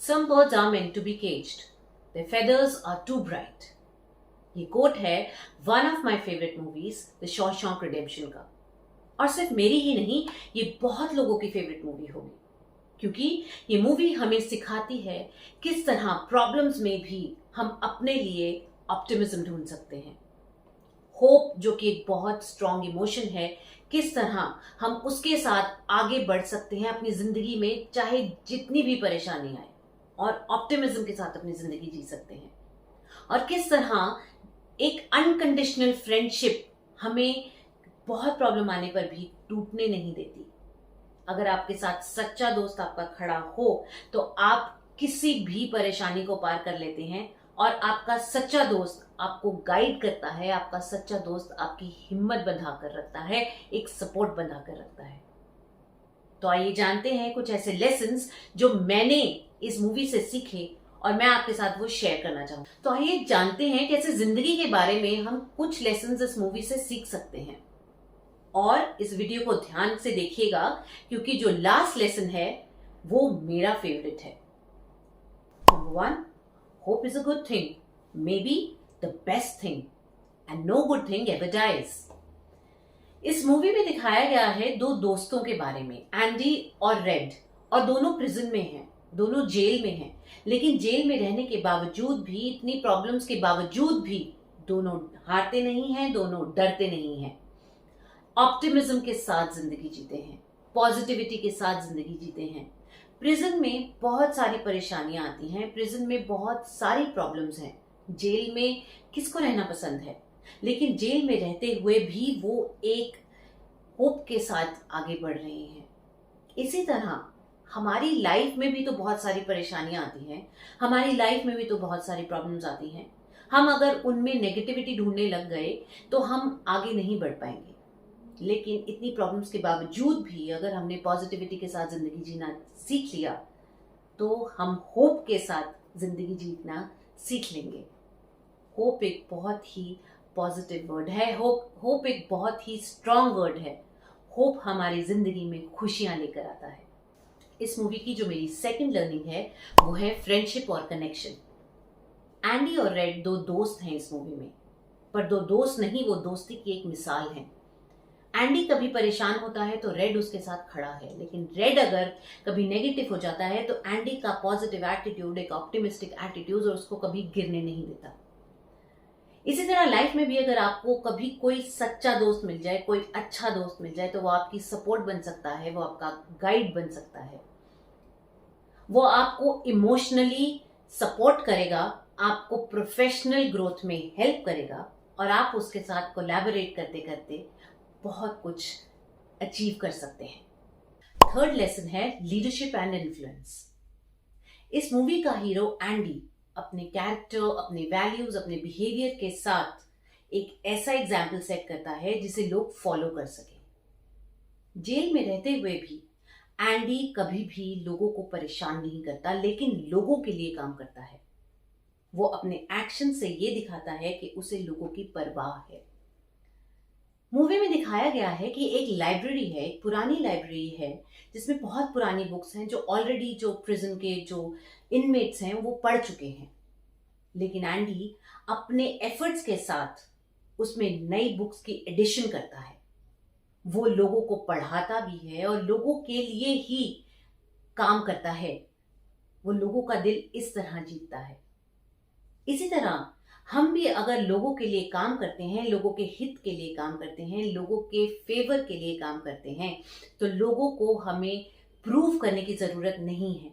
Some birds are meant to be caged. Their feathers are too bright. ये coat है one of my favourite movies the Shawshank redemption का। और सिर्फ मेरी ही नहीं, ये बहुत लोगों की फेवरेट मूवी होगी, क्योंकि ये मूवी हमें सिखाती है किस तरह प्रॉब्लम्स में भी हम अपने लिए ऑप्टिमिज्म ढूंढ सकते हैं। होप, जो कि एक बहुत स्ट्रॉन्ग इमोशन है, किस तरह हम उसके साथ आगे बढ़ सकते हैं अपनी जिंदगी में, चाहे जितनी भी परेशानी आए, और ऑप्टिमिज्म के साथ अपनी जिंदगी जी सकते हैं। और किस तरह एक अनकंडीशनल फ्रेंडशिप हमें बहुत प्रॉब्लम आने पर भी टूटने नहीं देती। अगर आपके साथ सच्चा दोस्त आपका खड़ा हो तो आप किसी भी परेशानी को पार कर लेते हैं, और आपका सच्चा दोस्त आपको गाइड करता है, आपका सच्चा दोस्त आपकी हिम्मत बंधा कर रखता है, एक सपोर्ट बंधा कर रखता है। तो आइए जानते हैं कुछ ऐसे लेसन्स जो मैंने इस मूवी से सीखे और मैं आपके साथ वो शेयर करना चाहूँ। तो आइए जानते हैं कैसे जिंदगी के बारे में हम कुछ लेसन्स इस मूवी से सीख सकते हैं। और इस वीडियो को ध्यान से देखिएगा, क्योंकि जो लास्ट लेसन है वो मेरा फेवरेट है। Number 1, hope is a good thing, maybe the best thing, and no good thing ever dies. इस मूवी में दिखाया गया है दो दोस्तों के बारे में, एंडी और रेड, और दोनों प्रिजन में हैं, दोनों जेल में हैं। लेकिन जेल में रहने के बावजूद भी, इतनी प्रॉब्लम्स के बावजूद भी, दोनों हारते नहीं हैं, दोनों डरते नहीं हैं। ऑप्टिमिज्म के साथ जिंदगी जीते हैं, पॉजिटिविटी के साथ जिंदगी जीते हैं। प्रिजन में बहुत सारी परेशानियां आती हैं, प्रिजन में बहुत सारी प्रॉब्लम्स हैं। जेल में किसको रहना पसंद है, लेकिन जेल में रहते हुए भी वो एक होप के साथ आगे बढ़ रहे हैं। इसी तरह हमारी लाइफ में भी तो बहुत सारी परेशानियां आती हैं, हमारी लाइफ में भी तो बहुत सारी प्रॉब्लम्स आती हैं। हम अगर उनमें नेगेटिविटी ढूंढने लग गए तो हम आगे नहीं बढ़ पाएंगे। लेकिन इतनी प्रॉब्लम्स के बावजूद भी अगर हमने पॉजिटिविटी के साथ जिंदगी जीना सीख लिया तो हम होप के साथ जिंदगी जीना सीख लेंगे। होप एक बहुत ही पॉजिटिव वर्ड है, होप एक बहुत ही स्ट्रॉन्ग वर्ड है। होप हमारी जिंदगी में खुशियां लेकर आता है। इस मूवी की जो मेरी सेकंड लर्निंग है वो है फ्रेंडशिप और कनेक्शन। एंडी और रेड दो दोस्त हैं इस मूवी में, पर दो दोस्त नहीं, वो दोस्ती की एक मिसाल है। एंडी कभी परेशान होता है तो रेड उसके साथ खड़ा है, लेकिन रेड अगर कभी नेगेटिव हो जाता है तो एंडी का पॉजिटिव एटीट्यूड, एक ऑप्टिमिस्टिक एटीट्यूड, और उसको कभी गिरने नहीं देता। इसी तरह लाइफ में भी अगर आपको कभी कोई सच्चा दोस्त मिल जाए, कोई अच्छा दोस्त मिल जाए, तो वो आपकी सपोर्ट बन सकता है, वो आपका गाइड बन सकता है। वो आपको इमोशनली सपोर्ट करेगा, आपको प्रोफेशनल ग्रोथ में हेल्प करेगा, और आप उसके साथ कोलैबोरेट करते करते बहुत कुछ अचीव कर सकते हैं। थर्ड लेसन है लीडरशिप एंड इन्फ्लुएंस। इस मूवी का हीरो एंडी अपने कैरेक्टर, अपने वैल्यूज, अपने बिहेवियर के साथ एक ऐसा एग्जाम्पल सेट करता है जिसे लोग फॉलो कर सके। जेल में रहते हुए भी एंडी कभी भी लोगों को परेशान नहीं करता, लेकिन लोगों के लिए काम करता है। वो अपने एक्शन से ये दिखाता है कि उसे लोगों की परवाह है। मूवी में दिखाया गया है कि एक लाइब्रेरी है, एक पुरानी लाइब्रेरी है, जिसमें बहुत पुरानी बुक्स हैं जो ऑलरेडी जो प्रिजन के जो इनमेट्स हैं वो पढ़ चुके हैं। लेकिन एंडी अपने एफर्ट्स के साथ उसमें नई बुक्स की एडिशन करता है। वो लोगों को पढ़ाता भी है और लोगों के लिए ही काम करता है। वो लोगों का दिल इस तरह जीतता है। इसी तरह हम भी अगर लोगों के लिए काम करते हैं, लोगों के हित के लिए काम करते हैं, लोगों के फेवर के लिए काम करते हैं, तो लोगों को हमें प्रूव करने की जरूरत नहीं है।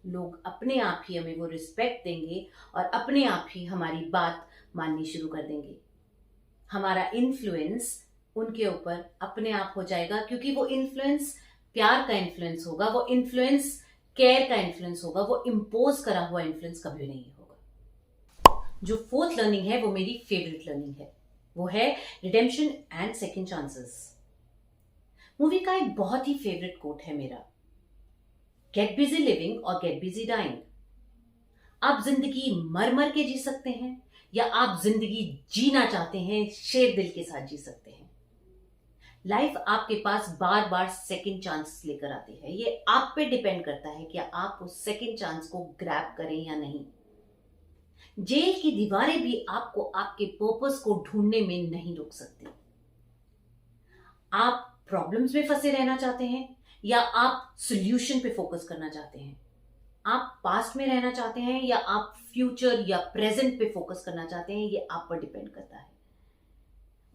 लोग अपने आप ही हमें वो रिस्पेक्ट देंगे और अपने आप ही हमारी बात माननी शुरू कर देंगे। हमारा इन्फ्लुएंस उनके ऊपर अपने आप हो जाएगा, क्योंकि वो इन्फ्लुएंस प्यार का इन्फ्लुएंस होगा, वो इन्फ्लुएंस केयर का इन्फ्लुएंस होगा, वो इम्पोज करा हुआ इन्फ्लुएंस कभी नहीं होगा। जो फोर्थ लर्निंग है वो मेरी फेवरेट लर्निंग है, वो है redemption and second chances. Movie का एक बहुत ही फेवरेट कोट है मेरा, गेट बिजी लिविंग और गेट बिजी डाइंग। आप जिंदगी मर मर के जी सकते हैं, या आप जिंदगी जीना चाहते हैं शेर दिल के साथ जी सकते हैं। लाइफ आपके पास बार बार सेकंड चांस लेकर आती है। ये आप पे डिपेंड करता है कि आप उस सेकंड चांस को ग्रैब करें या नहीं। जेल की दीवारें भी आपको आपके पर्पस को ढूंढने में नहीं रोक सकती। आप प्रॉब्लम्स में फंसे रहना चाहते हैं या आप सॉल्यूशन पे फोकस करना चाहते हैं? आप पास्ट में रहना चाहते हैं या आप फ्यूचर या प्रेजेंट पे फोकस करना चाहते हैं? ये आप पर डिपेंड करता है।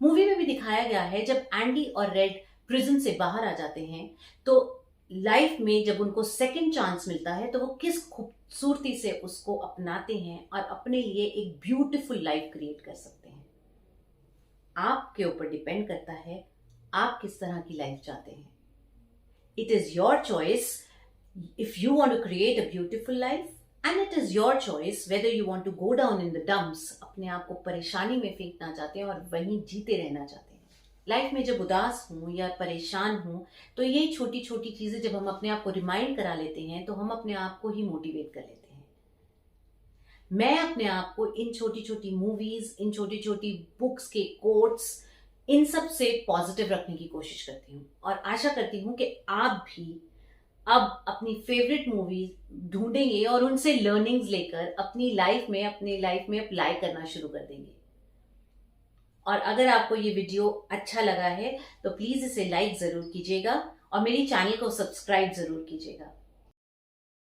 मूवी में भी दिखाया गया है जब एंडी और रेड प्रिजन से बाहर आ जाते हैं तो लाइफ में जब उनको सेकंड चांस मिलता है तो वो किस खूबसूरती से उसको अपनाते हैं और अपने लिए एक ब्यूटीफुल लाइफ क्रिएट कर सकते हैं। आपके ऊपर डिपेंड करता है आप किस तरह की लाइफ चाहते हैं। It is your choice if you want to create a beautiful life, and it is your choice whether you want to go down in the dumps, अपने आप को परेशानी में फेंकना चाहते हैं और वहीं जीते रहना चाहते हैं। लाइफ में जब उदास हूं या परेशान हूं तो ये छोटी छोटी चीजें जब हम अपने आप को रिमाइंड करा लेते हैं तो हम अपने आप को ही मोटिवेट कर लेते हैं। मैं अपने आप को इन छोटी छोटी मूवीज, इन छोटी छोटी बुक्स के कोट्स, इन सब से पॉजिटिव रखने की कोशिश करती हूँ और आशा करती हूँ कि आप भी अब अपनी फेवरेट मूवीज ढूंढेंगे और उनसे लर्निंग्स लेकर अपनी लाइफ में अप्लाई करना शुरू कर देंगे। और अगर आपको ये वीडियो अच्छा लगा है तो प्लीज इसे लाइक जरूर कीजिएगा और मेरी चैनल को सब्सक्राइब जरूर कीजिएगा।